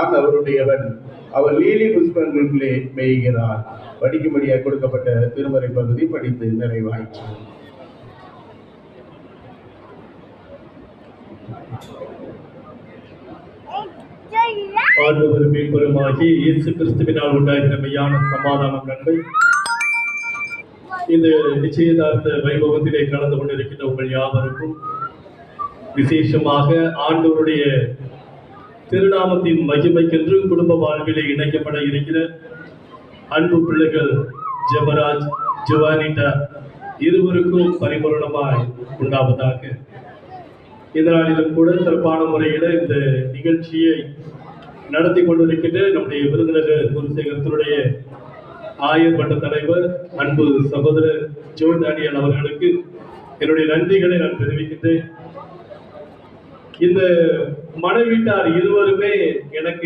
அவருடையவன், அவர் lily புஷ்பங்களுக்குள்ளே மேய்கிறார். படிக்கும்படியாக கொடுக்கப்பட்ட திருமறை பகுதி படித்து நிறைவாயிற்று. ஆண்டவர் மீட்பருமாகி இயேசு கிறிஸ்துவினால் உண்டாகிற மெய்யான சமாதானம் நன்மை இந்த நிச்சயதார்த்த வைபவத்திலே கலந்து கொண்டிருக்கின்ற உங்கள் யாவருக்கும், விசேஷமாக ஆண்டவருடைய திருநாமத்தின் மகிமைக்கென்று குடும்ப வாழ்விலே இணைக்கப்பட இருக்கிற அன்பு பிள்ளைகள் ஜெபராஜ், ஜுவானிட்டா இருவருக்கும் பரிபூரணமாய் உண்டாவதாக. இந்த நாளிலும் கூட சிறப்பான முறையில் இந்த நிகழ்ச்சியை நடத்தி கொண்டிருக்கின்ற நம்முடைய விருதுநகர் குருசேகரத்தினுடைய ஆயர் மன்ற தலைவர் அன்பு சகோதரர் ஜோ டேனியல் அவர்களுக்கு என்னுடைய நன்றிகளை நான் தெரிவிக்கின்றேன். இந்த மனைவிட்டார் இருவருமே எனக்கு